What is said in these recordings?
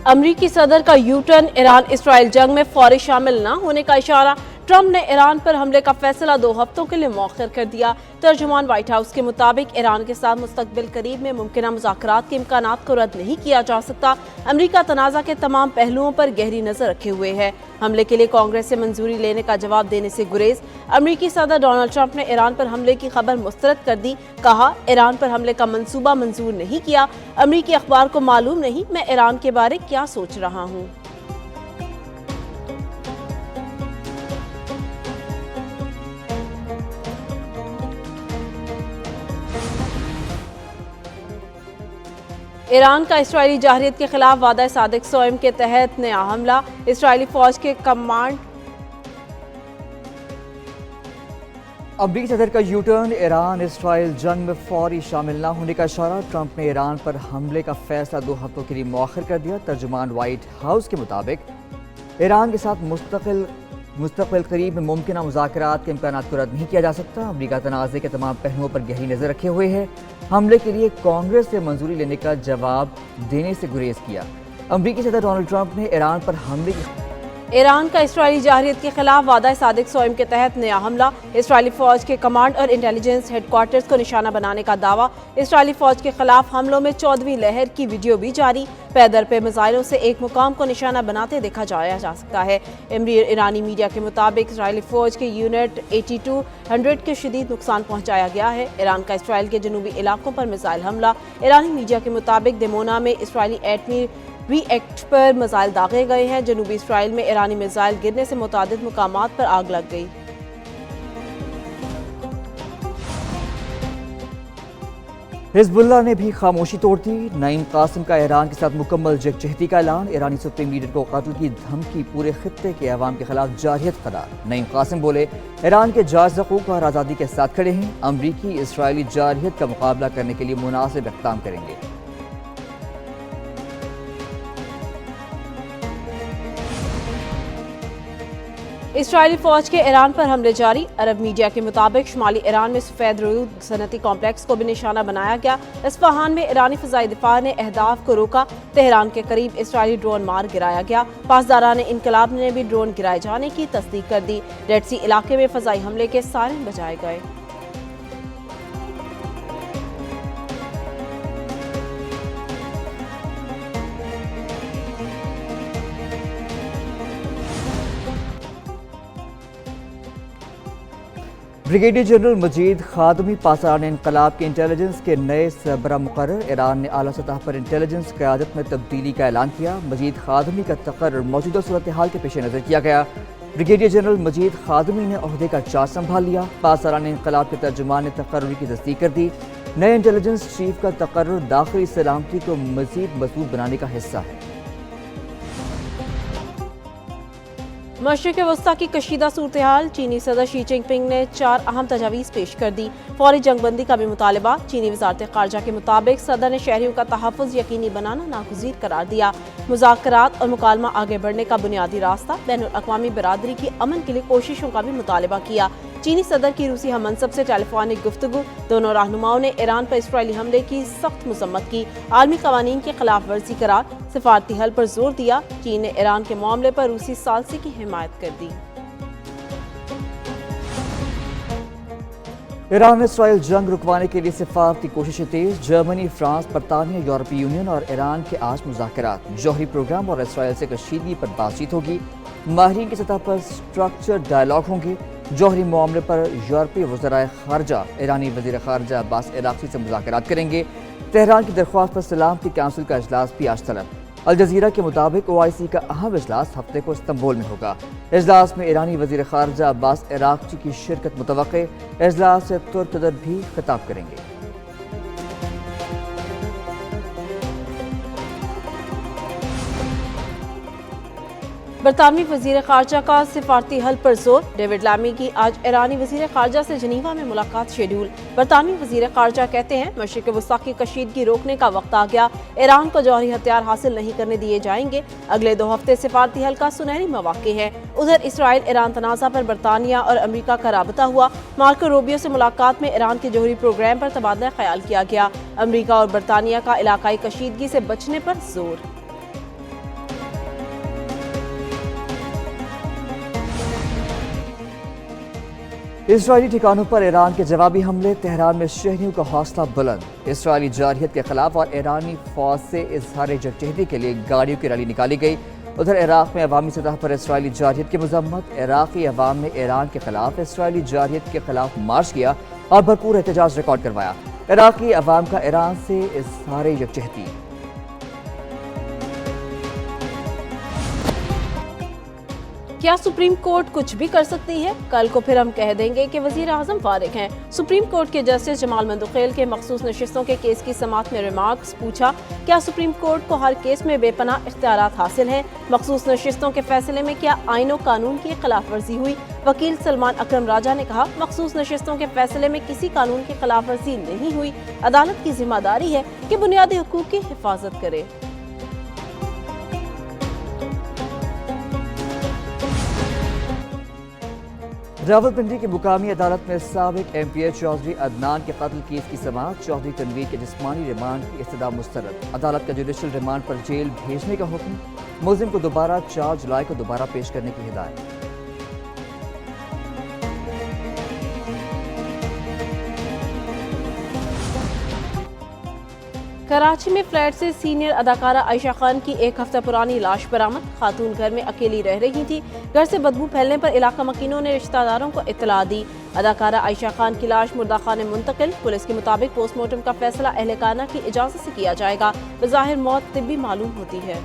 अमरीकी सदर का यू टर्न, ईरान इसराइल जंग में फौरी शामिल न होने का इशारा। ट्रंप ने ईरान पर हमले का फैसला 2 हफ्तों के लिए मौखर कर दिया। तर्जुमान व्हाइट हाउस के मुताबिक ईरान के साथ मुस्तकबिल करीब में मुमकिन मुज़ाकरात के इम्कानात को रद्द नहीं किया जा सकता। अमरीका तनाज़ा के तमाम पहलुओं पर गहरी नजर रखे हुए है। हमले के लिए कांग्रेस से मंजूरी लेने का जवाब देने से गुरेज। अमरीकी सदर डोनाल्ड ट्रंप ने ईरान पर हमले की खबर मुस्तरद कर दी। कहा, ईरान पर हमले का मंसूबा मंजूर नहीं किया। अमरीकी अखबार को मालूम नहीं मैं ईरान के बारे क्या सोच रहा हूँ। ईरान का इसराइली जारहियत के खिलाफ वादा सादिक सोएम के तहत नया हमला। इसराइली फौज के कमांड। अमरीकी सदर का यू टर्न, ईरान इसराइल जंग में फौरी शामिल न होने का इशारा। ट्रंप ने ईरान पर हमले का फैसला 2 हफ्तों के लिए मौखर कर दिया। तर्जुमान व्हाइट हाउस के मुताबिक ईरान के साथ मुस्तकबिल करीब में मुमकिन मुज़ाकरात के इम्कानात को रद्द नहीं किया जा सकता। अमरीका तनाज़े के तमाम पहलुओं पर गहरी नज़र रखे हुए है। हमले के लिए कांग्रेस से मंजूरी लेने का जवाब देने से गुरेज किया। अमरीकी सदर डोनाल्ड ट्रंप ने ईरान पर हमले की ईरान का इसराइली जारहियत के खिलाफ वादा सादिक सोएम के तहत नया हमला। इसराइली फौज के कमांड और इंटेलिजेंस हेडक्वार्टर्स को निशाना बनाने का दावा। इसराइली फौज के खिलाफ हमलों में 14वीं लहर की वीडियो भी जारी। पैदल पे मिसाइलों से एक मुकाम को निशाना बनाते देखा जाया जा सकता है। ईरानी मीडिया के मुताबिक इसराइली फौज के यूनिट 8200 के शदीद नुकसान पहुंचाया गया है। ईरान का इसराइल के जनूबी इलाकों पर मिसाइल हमला। ईरानी मीडिया के मुताबिक दिमोना में इसराइली एटमी रिएक्टर पर मिसाइल दागे गए हैं। जनूबी इसराइल में ईरानी मिसाइल गिरने से मुतादिद मुकामात पर आग लग गई। हिजबुल्लाह ने भी खामोशी तोड़ दी। नईम कासिम का ईरान के साथ मुकम्मल यकजहती का ऐलान। ईरानी सुप्रीम लीडर को कत्ल की धमकी, पूरे खित्ते के अवाम के खिलाफ जारहियत करार। नईम कासिम बोले, ईरान के जायज़ हकूक़ और आज़ादी के साथ खड़े हैं। अमरीकी इसराइली जारहियत का मुकाबला करने के लिए मुनासिब इक़दाम करेंगे। इसराइली फौज के ईरान पर हमले जारी। अरब मीडिया के मुताबिक शुमाली ईरान में सफेद रूद सनती कॉम्प्लेक्स को भी निशाना बनाया गया। इस्फहान में ईरानी फ़िज़ाई दिफा ने अहदाफ को रोका। तेहरान के करीब इसराइली ड्रोन मार गिराया गया। पासदारान इनकलाब ने भी ड्रोन गिराए जाने की तस्दीक कर दी। रेड सी इलाके में फ़िज़ाई हमले के सायरन बजाए गए। ब्रिगेडियर जनरल मजीद खादमी पासदारान इनकलाब के इंटेलिजेंस के नए सरबराह मुकर्रर। ईरान ने आला सतह पर इंटेलिजेंस क़यादत में तब्दीली का ऐलान किया। मजीद खादमी का तकर्रुर मौजूदा सूरत हाल के पेश नज़र किया गया। ब्रिगेडियर जनरल मजीद खादमी ने ओहदे का चार्ज संभाल लिया। पासदारान इनकलाब के तर्जुमान ने तकर्रुर की तस्दीक कर दी। नए इंटेलिजेंस चीफ का तकर्रुर दाखिली सलामती को मजीद मजबूत बनाने का हिस्सा है। मशरिक़ वस्ता की कशीदा सूरत हाल। चीनी सदर शी जिनपिंग ने 4 अहम तजावीज़ पेश कर दी। फौरी जंगबंदी का भी मुतालबा। चीनी वज़ारत ख़ारजा के मुताबिक सदर ने शहरियों का तहफ़्फ़ुज़ यकीनी बनाना नागुज़ीर करार दिया। मुज़ाकरात और मुकालमा आगे बढ़ने का बुनियादी रास्ता। बैनुल अक़वामी बिरादरी की अमन के लिए कोशिशों का भी मुतालबा किया। चीनी सदर की रूसी हममनसब से टेलीफोनिक गुफ्तगू। दोनों रहनुमाओं ने ईरान पर इसराइली हमले की सख्त मज़म्मत की। आलमी क़वानीन की खिलाफ वर्जी करार। सिफारती हल पर जोर दिया। चीन ने ईरान के मामले पर रूसी सालसी की हिमायत कर दी। ईरान इसराइल जंग रुकवाने के लिए सिफारती कोशिशें तेज। जर्मनी, फ्रांस, बरतानिया, यूरोपीय यूनियन और ईरान के आज मुज़ाकरात। जौहरी प्रोग्राम और इसराइल से कशीदगी पर बातचीत होगी। माहिरीन की सतह पर स्ट्रक्चर डायलॉग होंगे। जौहरी मामले पर यूरोपीय वज़राए ख़ारजा ईरानी वज़ीर ख़ारजा अब्बास अराग़ची से मुज़ाकरात करेंगे। तेहरान की दरख्वास्त पर सलामती काउंसिल का इजलास भी आज तलब। अल जज़ीरा के मुताबिक OIC का अहम इजलास हफ्ते को इस्तांबुल में होगा। इजलास में ईरानी वज़ीर ख़ारजा अब्बास अराग़ची की शिरकत मुतवक्के। इजलास से तुर्क सदर भी खिताब करेंगे। बरतानवी वज़ीर ख़ारजा का सिफारती हल पर जोर। डेविड लामी की आज ईरानी वज़ीर ख़ारजा से जनीवा में मुलाकात शेड्यूल। बरतानवी वज़ीर ख़ारजा कहते हैं, मशरिक़ वस्ता की कशीदगी रोकने का वक्त आ गया। ईरान को जौहरी हथियार हासिल नहीं करने दिए जाएंगे। अगले 2 हफ्ते सिफारती हल का सुनहरी मौक़े हैं। उधर इसराइल ईरान तनाज़ा पर बरतानिया और अमरीका का राबता हुआ। मार्को रूबियो से मुलाकात में ईरान के जौहरी प्रोग्राम पर तबादला ख्याल किया गया। अमरीका और बरतानिया का इलाकाई कशीदगी से बचने पर जोर। اسرائیلی ٹھکانوں پر ایران کے جوابی حملے، تہران میں شہریوں کا حوصلہ بلند۔ اسرائیلی جارحیت کے خلاف اور ایرانی فوج سے اظہار یکجہتی کے لیے گاڑیوں کی ریلی نکالی گئی۔ ادھر عراق میں عوامی سطح پر اسرائیلی جارحیت کی مذمت، عراقی عوام نے ایران کے خلاف اسرائیلی جارحیت کے خلاف مارچ کیا اور بھرپور احتجاج ریکارڈ کروایا۔ عراقی عوام کا ایران سے اظہار یکجہتی۔ کیا سپریم کورٹ کچھ بھی کر سکتی ہے؟ کل کو پھر ہم کہہ دیں گے کہ وزیر اعظم فارغ ہیں۔ سپریم کورٹ کے جسٹس جمال مندوخیل کے مخصوص نشستوں کے کیس کی سماعت میں ریمارکس۔ پوچھا، کیا سپریم کورٹ کو ہر کیس میں بے پناہ اختیارات حاصل ہیں؟ مخصوص نشستوں کے فیصلے میں کیا آئین و قانون کی خلاف ورزی ہوئی؟ وکیل سلمان اکرم راجہ نے کہا، مخصوص نشستوں کے فیصلے میں کسی قانون کی خلاف ورزی نہیں ہوئی۔ عدالت کی ذمہ داری ہے کہ بنیادی حقوق کی حفاظت کرے۔ راولپنڈی کی مقامی عدالت میں سابق ایم پی اے چودھری عدنان کے قتل کیس کی سماعت، چودھری تنویر کے جسمانی ریمانڈ کی استدعا مسترد۔ عدالت کا جوڈیشل ریمانڈ پر جیل بھیجنے کا حکم، ملزم کو دوبارہ 4 جولائی کو دوبارہ پیش کرنے کی ہدایت۔ کراچی میں فلیٹ سے سینئر اداکارہ عائشہ خان کی 1 ہفتہ پرانی لاش برآمد۔ خاتون گھر میں اکیلی رہ رہی تھی۔ گھر سے بدبو پھیلنے پر علاقہ مکینوں نے رشتہ داروں کو اطلاع دی۔ اداکارہ عائشہ خان کی لاش مردہ خانے منتقل۔ پولیس کے مطابق پوسٹ مارٹم کا فیصلہ اہلکانہ کی اجازت سے کیا جائے گا۔ بظاہر موت طبی معلوم ہوتی ہے۔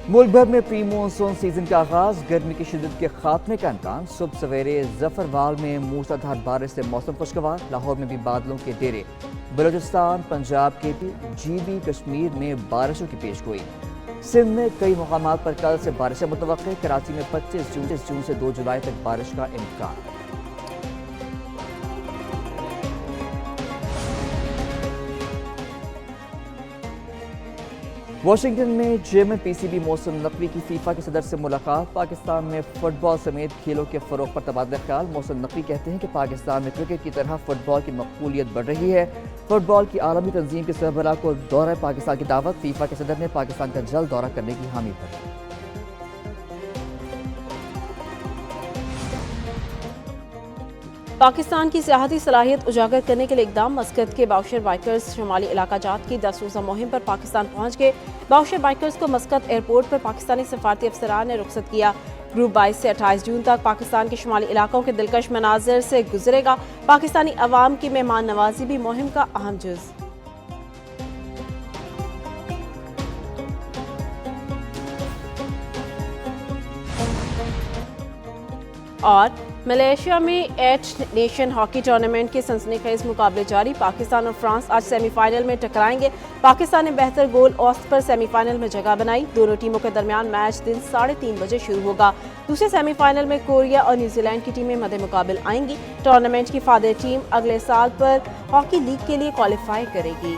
ملک بھر میں پری مونسون سیزن کا آغاز، گرمی کی شدت کے خاتمے کا امکان۔ صبح سویرے ظفروال میں موسلادھار بارش سے موسم خوشگوار، لاہور میں بھی بادلوں کے ڈیرے۔ بلوچستان، پنجاب، کے پی، جی بی، کشمیر میں بارشوں کی پیش گوئی۔ سندھ میں کئی مقامات پر کل سے بارشیں متوقع، کراچی میں 25 جون سے 2 جولائی تک بارش کا امکان۔ واشنگٹن میں chairman P C B Mohsin Naqvi کی فیفا کے صدر سے ملاقات۔ پاکستان میں فٹ بال سمیت کھیلوں کے فروغ پر تبادلہ خیال۔ محسن نقوی کہتے ہیں کہ پاکستان میں کرکٹ کی طرح فٹ بال کی مقبولیت بڑھ رہی ہے۔ فٹ بال کی عالمی تنظیم کے سربراہ کو دورہ پاکستان کی دعوت، فیفا کے صدر نے پاکستان کا جلد دورہ کرنے کی حامی بھری۔ پاکستان کی سیاحتی صلاحیت اجاگر کرنے کے لیے اقدام، مسقط کے باؤشر بائکرز شمالی علاقہ جات کی 10 روزہ مہم پر پاکستان پہنچ گئے۔ باؤشر بائکرز کو مسقط ایئرپورٹ پر پاکستانی سفارتی افسران نے رخصت کیا۔ گروپ 22 سے 28 جون تک پاکستان کے شمالی علاقوں کے دلکش مناظر سے گزرے گا۔ پاکستانی عوام کی مہمان نوازی بھی مہم کا اہم جز۔ اور ملیشیا میں 8 نیشن ہاکی ٹورنامنٹ کے سنسنی خیز مقابلے جاری، پاکستان اور فرانس آج سیمی فائنل میں ٹکرائیں گے۔ پاکستان نے بہتر گول اوسط پر سیمی فائنل میں جگہ بنائی۔ دونوں ٹیموں کے درمیان میچ دن 3:30 بجے شروع ہوگا۔ دوسرے سیمی فائنل میں کوریا اور نیوزی لینڈ کی ٹیمیں مد مقابل آئیں گی۔ ٹورنامنٹ کی فاتح ٹیم اگلے سال پر ہاکی لیگ کے لیے کوالیفائی کرے گی۔